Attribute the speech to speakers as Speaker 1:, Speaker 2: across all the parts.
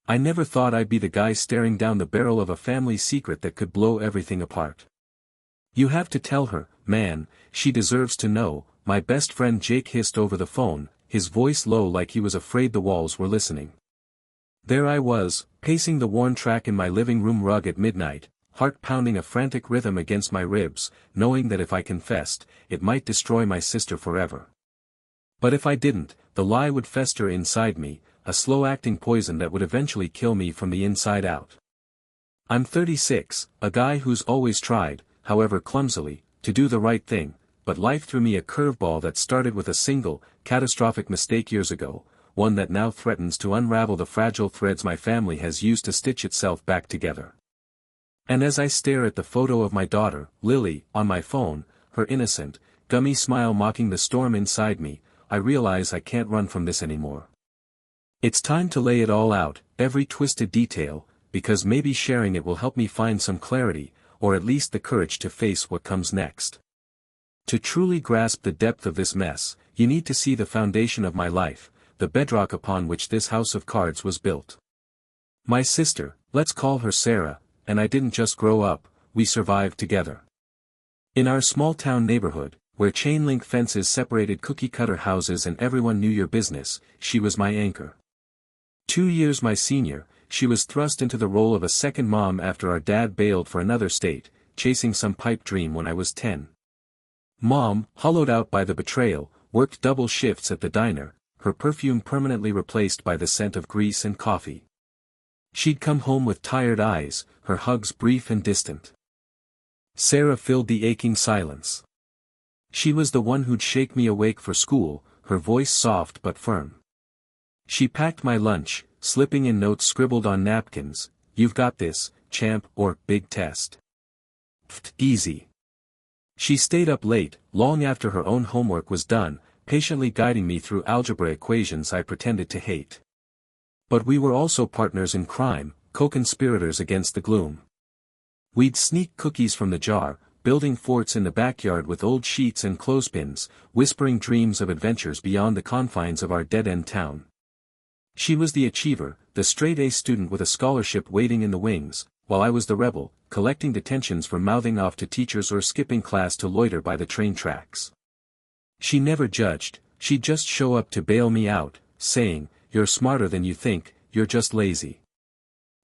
Speaker 1: I never thought I'd be the guy staring down the barrel of a family secret that could blow everything apart. You have to tell her, man, she deserves to know, my best friend Jake hissed over the phone, his voice low like he was afraid the walls were listening. There I was, pacing the worn track in my living room rug at midnight, heart pounding a frantic rhythm against my ribs, knowing that if I confessed, it might destroy my sister forever. But if I didn't, the lie would fester inside me, a slow-acting poison that would eventually kill me from the inside out. I'm 36, a guy who's always tried, however clumsily, to do the right thing, but life threw me a curveball that started with a single, catastrophic mistake years ago, one that now threatens to unravel the fragile threads my family has used to stitch itself back together. And as I stare at the photo of my daughter, Lily, on my phone, her innocent, gummy smile mocking the storm inside me, I realize I can't run from this anymore. It's time to lay it all out, every twisted detail, because maybe sharing it will help me find some clarity, or at least the courage to face what comes next. To truly grasp the depth of this mess, you need to see the foundation of my life, the bedrock upon which this house of cards was built. My sister, let's call her Sarah, and I didn't just grow up, we survived together. In our small-town neighborhood, where chain-link fences separated cookie-cutter houses and everyone knew your business, she was my anchor. 2 years my senior, she was thrust into the role of a second mom after our dad bailed for another state, chasing some pipe dream when I was 10. Mom, hollowed out by the betrayal, worked double shifts at the diner, her perfume permanently replaced by the scent of grease and coffee. She'd come home with tired eyes, her hugs brief and distant. Sarah filled the aching silence. She was the one who'd shake me awake for school, her voice soft but firm. She packed my lunch, slipping in notes scribbled on napkins, "You've got this, champ," or "Big test." Pfft, easy. She stayed up late, long after her own homework was done, patiently guiding me through algebra equations I pretended to hate. But we were also partners in crime, co-conspirators against the gloom. We'd sneak cookies from the jar, building forts in the backyard with old sheets and clothespins, whispering dreams of adventures beyond the confines of our dead-end town. She was the achiever, the straight-A student with a scholarship waiting in the wings, while I was the rebel, collecting detentions for mouthing off to teachers or skipping class to loiter by the train tracks. She never judged, she'd just show up to bail me out, saying, "You're smarter than you think, you're just lazy."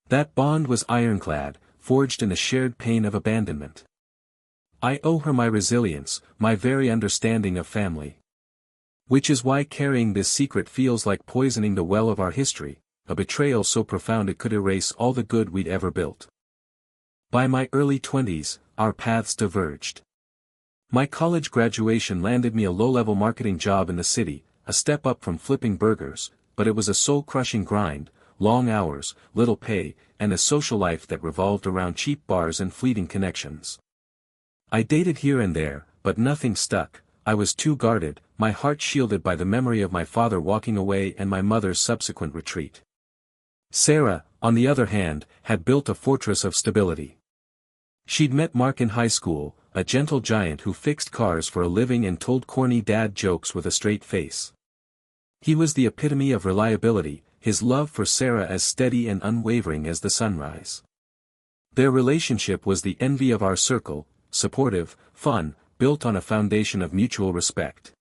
Speaker 1: That bond was ironclad, forged in the shared pain of abandonment. I owe her my resilience, my very understanding of family. Which is why carrying this secret feels like poisoning the well of our history, a betrayal so profound it could erase all the good we'd ever built. By my early 20s, our paths diverged. My college graduation landed me a low-level marketing job in the city, a step up from flipping burgers, but it was a soul-crushing grind, long hours, little pay, and a social life that revolved around cheap bars and fleeting connections. I dated here and there, but nothing stuck. I was too guarded, my heart shielded by the memory of my father walking away and my mother's subsequent retreat. Sarah, on the other hand, had built a fortress of stability. She'd met Mark in high school, a gentle giant who fixed cars for a living and told corny dad jokes with a straight face. He was the epitome of reliability, his love for Sarah as steady and unwavering as the sunrise. Their relationship was the envy of our circle, supportive, fun, built on a foundation of mutual respect.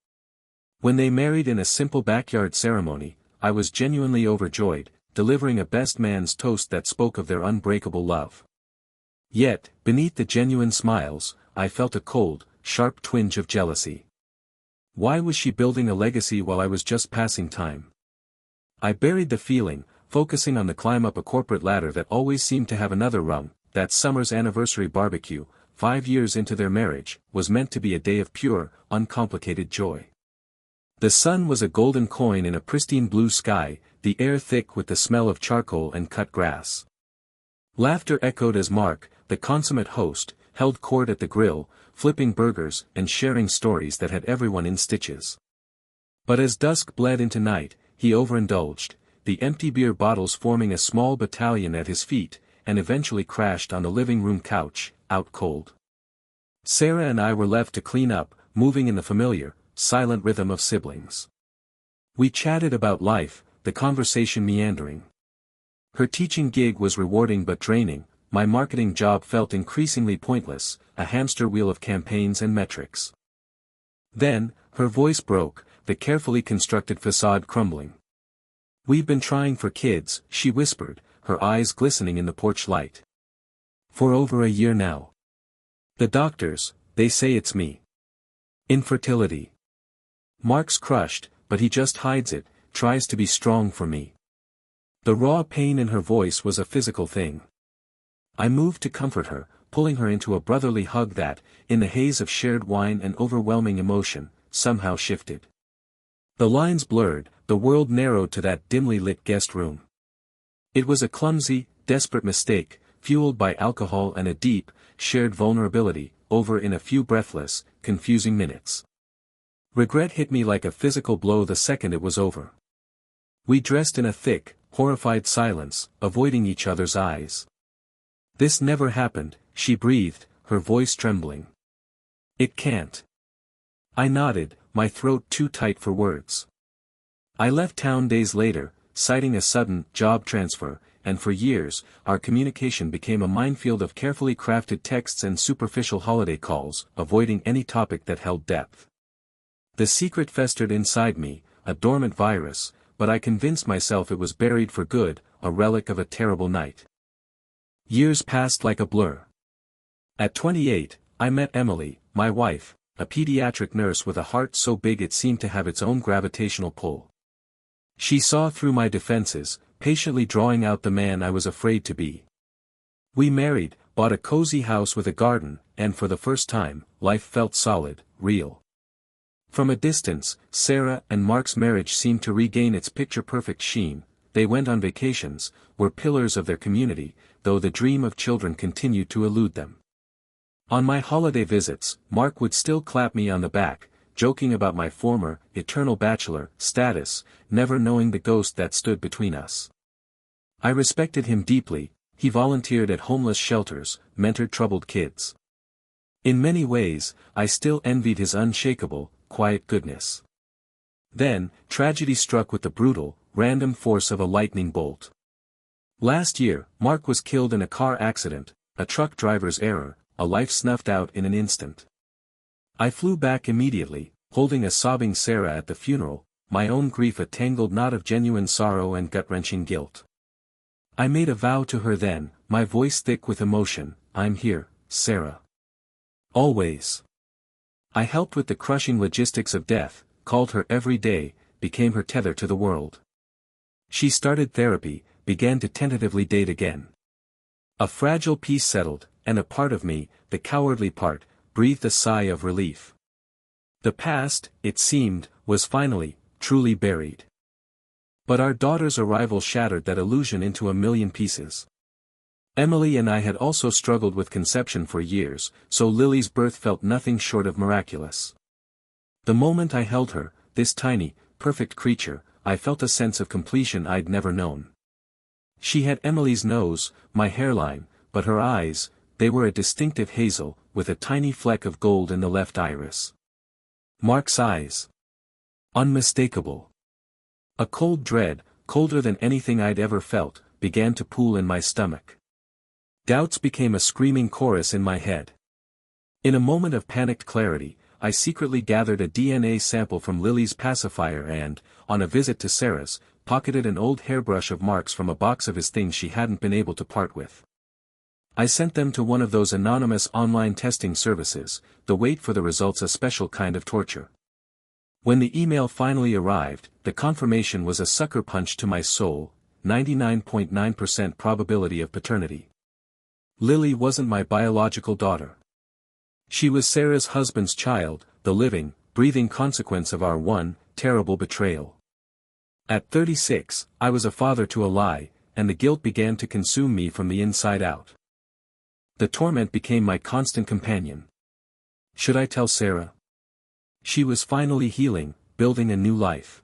Speaker 1: When they married in a simple backyard ceremony, I was genuinely overjoyed, delivering a best man's toast that spoke of their unbreakable love. Yet, beneath the genuine smiles, I felt a cold, sharp twinge of jealousy. Why was she building a legacy while I was just passing time? I buried the feeling, focusing on the climb up a corporate ladder that always seemed to have another rung. That summer's anniversary barbecue, 5 years into their marriage, was meant to be a day of pure, uncomplicated joy. The sun was a golden coin in a pristine blue sky, the air thick with the smell of charcoal and cut grass. Laughter echoed as Mark, the consummate host, held court at the grill, flipping burgers and sharing stories that had everyone in stitches. But as dusk bled into night, he overindulged, the empty beer bottles forming a small battalion at his feet, and eventually crashed on the living room couch, out cold. Sarah and I were left to clean up, moving in the familiar, silent rhythm of siblings. We chatted about life, the conversation meandering. Her teaching gig was rewarding but draining, my marketing job felt increasingly pointless, a hamster wheel of campaigns and metrics. Then, her voice broke, the carefully constructed facade crumbling. "We've been trying for kids," she whispered, her eyes glistening in the porch light. "For over a year now. The doctors, they say it's me. Infertility." Mark's crushed, but he just hides it, tries to be strong for me. The raw pain in her voice was a physical thing. I moved to comfort her, pulling her into a brotherly hug that, in the haze of shared wine and overwhelming emotion, somehow shifted. The lines blurred, the world narrowed to that dimly lit guest room. It was a clumsy, desperate mistake, fueled by alcohol and a deep, shared vulnerability, over in a few breathless, confusing minutes. Regret hit me like a physical blow the second it was over. We dressed in a thick, horrified silence, avoiding each other's eyes. "This never happened," she breathed, her voice trembling. "It can't." I nodded, my throat too tight for words. I left town days later, citing a sudden job transfer, and for years, our communication became a minefield of carefully crafted texts and superficial holiday calls, avoiding any topic that held depth. The secret festered inside me, a dormant virus, but I convinced myself it was buried for good, a relic of a terrible night. Years passed like a blur. At 28, I met Emily, my wife, a pediatric nurse with a heart so big it seemed to have its own gravitational pull. She saw through my defenses, patiently drawing out the man I was afraid to be. We married, bought a cozy house with a garden, and for the first time, life felt solid, real. From a distance, Sarah and Mark's marriage seemed to regain its picture-perfect sheen. They went on vacations, were pillars of their community, though the dream of children continued to elude them. On my holiday visits, Mark would still clap me on the back, joking about my former, eternal bachelor, status, never knowing the ghost that stood between us. I respected him deeply. He volunteered at homeless shelters, mentored troubled kids. In many ways, I still envied his unshakable, quiet goodness. Then, tragedy struck with the brutal, random force of a lightning bolt. Last year, Mark was killed in a car accident, a truck driver's error, a life snuffed out in an instant. I flew back immediately, holding a sobbing Sarah at the funeral, my own grief a tangled knot of genuine sorrow and gut-wrenching guilt. I made a vow to her then, my voice thick with emotion, "I'm here, Sarah. Always." I helped with the crushing logistics of death, called her every day, became her tether to the world. She started therapy, began to tentatively date again. A fragile peace settled, and a part of me, the cowardly part, breathed a sigh of relief. The past, it seemed, was finally, truly buried. But our daughter's arrival shattered that illusion into a million pieces. Emily and I had also struggled with conception for years, so Lily's birth felt nothing short of miraculous. The moment I held her, this tiny, perfect creature, I felt a sense of completion I'd never known. She had Emily's nose, my hairline, but her eyes, they were a distinctive hazel, with a tiny fleck of gold in the left iris. Mark's eyes. Unmistakable. A cold dread, colder than anything I'd ever felt, began to pool in my stomach. Doubts became a screaming chorus in my head. In a moment of panicked clarity, I secretly gathered a DNA sample from Lily's pacifier and, on a visit to Sarah's, pocketed an old hairbrush of Mark's from a box of his things she hadn't been able to part with. I sent them to one of those anonymous online testing services, the wait for the results a special kind of torture. When the email finally arrived, the confirmation was a sucker punch to my soul, 99.9% probability of paternity. Lily wasn't my biological daughter. She was Sarah's husband's child, the living, breathing consequence of our one, terrible betrayal. At 36, I was a father to a lie, and the guilt began to consume me from the inside out. The torment became my constant companion. Should I tell Sarah? She was finally healing, building a new life.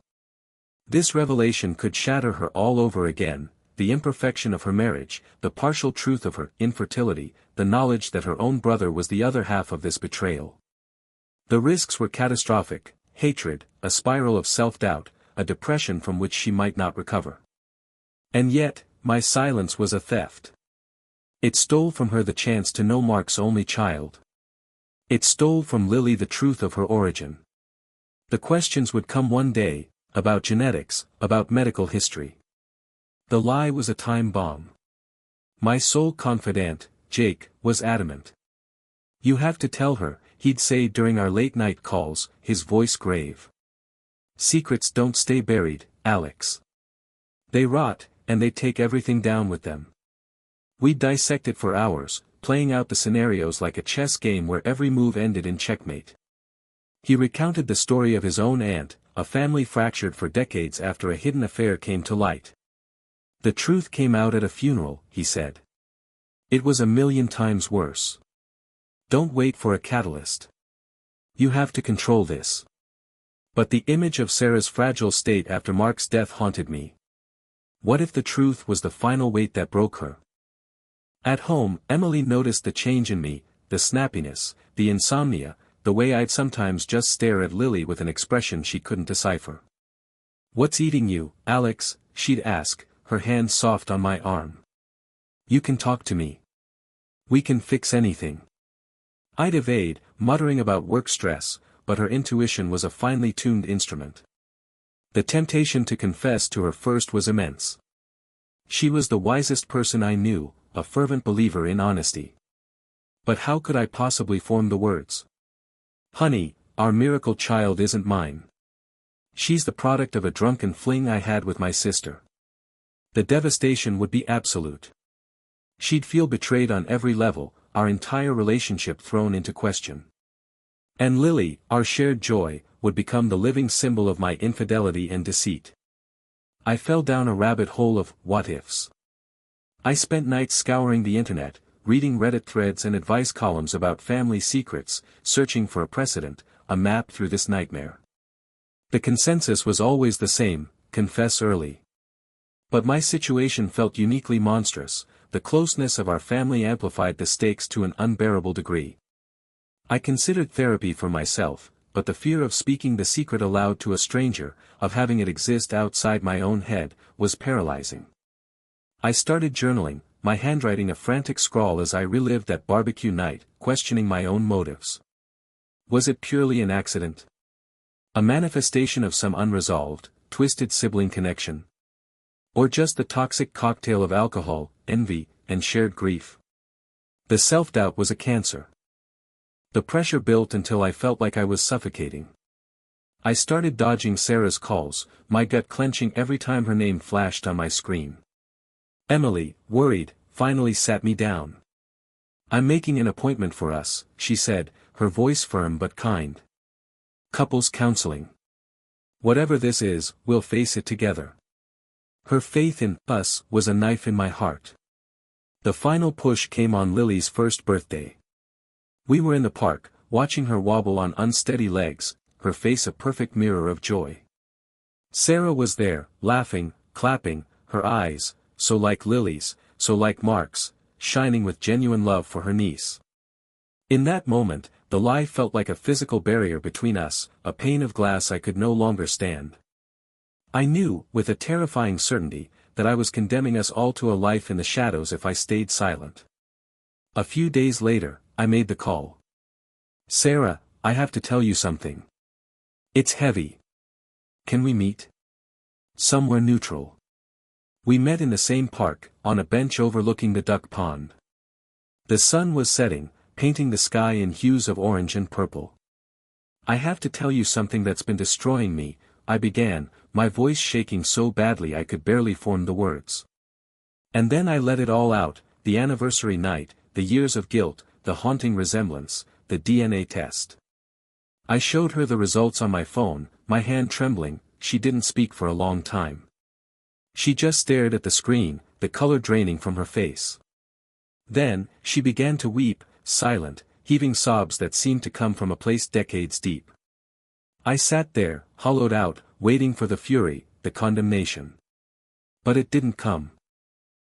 Speaker 1: This revelation could shatter her all over again, the imperfection of her marriage, the partial truth of her infertility, the knowledge that her own brother was the other half of this betrayal. The risks were catastrophic: hatred, a spiral of self-doubt, a depression from which she might not recover. And yet, my silence was a theft. It stole from her the chance to know Mark's only child. It stole from Lily the truth of her origin. The questions would come one day, about genetics, about medical history. The lie was a time bomb. My sole confidant, Jake, was adamant. "You have to tell her," he'd say during our late-night calls, his voice grave. "Secrets don't stay buried, Alex. They rot, and they take everything down with them." We'd dissect it for hours, playing out the scenarios like a chess game where every move ended in checkmate. He recounted the story of his own aunt, a family fractured for decades after a hidden affair came to light. "The truth came out at a funeral," he said. "It was a million times worse. Don't wait for a catalyst. You have to control this." But the image of Sarah's fragile state after Mark's death haunted me. What if the truth was the final weight that broke her? At home, Emily noticed the change in me, the snappiness, the insomnia, the way I'd sometimes just stare at Lily with an expression she couldn't decipher. "What's eating you, Alex?" she'd ask, her hand soft on my arm. "You can talk to me. We can fix anything." I'd evade, muttering about work stress, but her intuition was a finely tuned instrument. The temptation to confess to her first was immense. She was the wisest person I knew, a fervent believer in honesty. But how could I possibly form the words? "Honey, our miracle child isn't mine. She's the product of a drunken fling I had with my sister." The devastation would be absolute. She'd feel betrayed on every level, our entire relationship thrown into question. And Lily, our shared joy, would become the living symbol of my infidelity and deceit. I fell down a rabbit hole of what-ifs. I spent nights scouring the internet, reading Reddit threads and advice columns about family secrets, searching for a precedent, a map through this nightmare. The consensus was always the same: confess early. But my situation felt uniquely monstrous. The closeness of our family amplified the stakes to an unbearable degree. I considered therapy for myself, but the fear of speaking the secret aloud to a stranger, of having it exist outside my own head, was paralyzing. I started journaling, my handwriting a frantic scrawl as I relived that barbecue night, questioning my own motives. Was it purely an accident? A manifestation of some unresolved, twisted sibling connection? Or just the toxic cocktail of alcohol, envy, and shared grief? The self-doubt was a cancer. The pressure built until I felt like I was suffocating. I started dodging Sarah's calls, my gut clenching every time her name flashed on my screen. Emily, worried, finally sat me down. "I'm making an appointment for us," she said, her voice firm but kind. "Couples counseling. Whatever this is, we'll face it together." Her faith in us was a knife in my heart. The final push came on Lily's first birthday. We were in the park, watching her wobble on unsteady legs, her face a perfect mirror of joy. Sarah was there, laughing, clapping, her eyes, so like Lily's, so like Mark's, shining with genuine love for her niece. In that moment, the lie felt like a physical barrier between us, a pane of glass I could no longer stand. I knew, with a terrifying certainty, that I was condemning us all to a life in the shadows if I stayed silent. A few days later, I made the call. "Sarah, I have to tell you something. It's heavy. Can we meet? Somewhere neutral." We met in the same park, on a bench overlooking the duck pond. The sun was setting, painting the sky in hues of orange and purple. "I have to tell you something that's been destroying me," I began, my voice shaking so badly I could barely form the words. And then I let it all out: the anniversary night, the years of guilt, the haunting resemblance, the DNA test. I showed her the results on my phone, my hand trembling. She didn't speak for a long time. She just stared at the screen, the color draining from her face. Then, she began to weep, silent, heaving sobs that seemed to come from a place decades deep. I sat there, hollowed out, waiting for the fury, the condemnation. But it didn't come.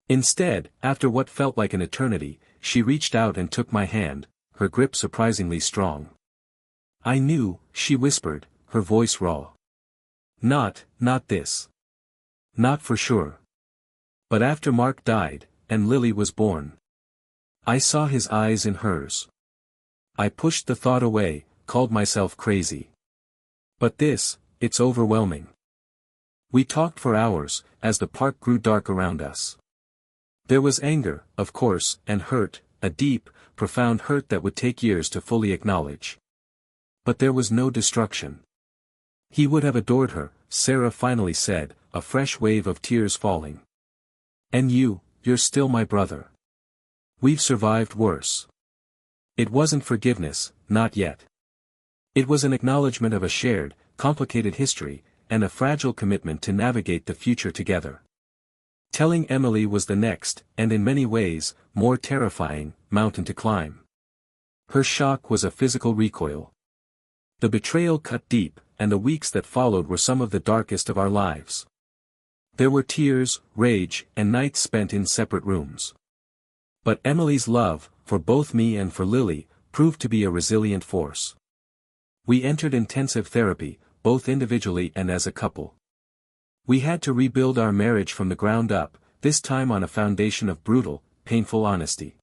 Speaker 1: Instead, after what felt like an eternity, she reached out and took my hand, her grip surprisingly strong. "I knew," she whispered, her voice raw. Not this. Not for sure. But after Mark died, and Lily was born, I saw his eyes in hers. I pushed the thought away, called myself crazy. But this, it's overwhelming. We talked for hours, as the park grew dark around us. There was anger, of course, and hurt, a deep, profound hurt that would take years to fully acknowledge. But there was no destruction. He would have adored her, Sarah finally said, a fresh wave of tears falling. And you're still my brother. We've survived worse. It wasn't forgiveness, not yet. It was an acknowledgement of a shared, complicated history, and a fragile commitment to navigate the future together. Telling Emily was the next, and in many ways, more terrifying, mountain to climb. Her shock was a physical recoil. The betrayal cut deep, and the weeks that followed were some of the darkest of our lives. There were tears, rage, and nights spent in separate rooms. But Emily's love, for both me and for Lily, proved to be a resilient force. We entered intensive therapy, both individually and as a couple. We had to rebuild our marriage from the ground up, this time on a foundation of brutal, painful honesty.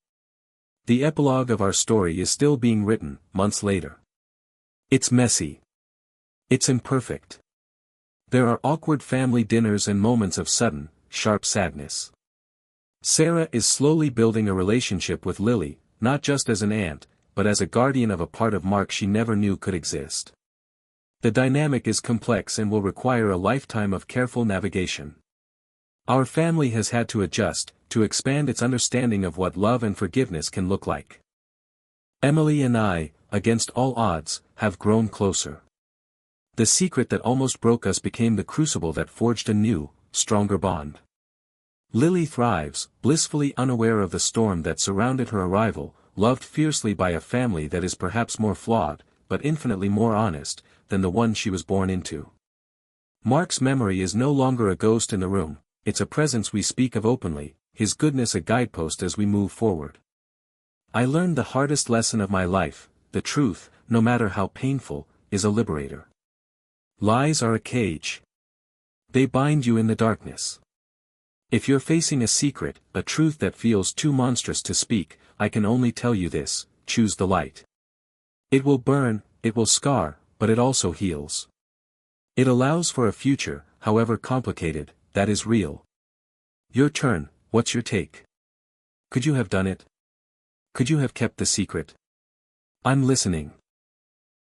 Speaker 1: The epilogue of our story is still being written, months later. It's messy. It's imperfect. There are awkward family dinners and moments of sudden, sharp sadness. Sarah is slowly building a relationship with Lily, not just as an aunt, but as a guardian of a part of Mark she never knew could exist. The dynamic is complex and will require a lifetime of careful navigation. Our family has had to adjust, to expand its understanding of what love and forgiveness can look like. Emily and I, against all odds, have grown closer. The secret that almost broke us became the crucible that forged a new, stronger bond. Lily thrives, blissfully unaware of the storm that surrounded her arrival, loved fiercely by a family that is perhaps more flawed, but infinitely more honest, than the one she was born into. Mark's memory is no longer a ghost in the room, it's a presence we speak of openly, his goodness a guidepost as we move forward. I learned the hardest lesson of my life: the truth, no matter how painful, is a liberator. Lies are a cage. They bind you in the darkness. If you're facing a secret, a truth that feels too monstrous to speak, I can only tell you this: choose the light. It will burn, it will scar, but it also heals. It allows for a future, however complicated, that is real. Your turn, what's your take? Could you have done it? Could you have kept the secret? I'm listening.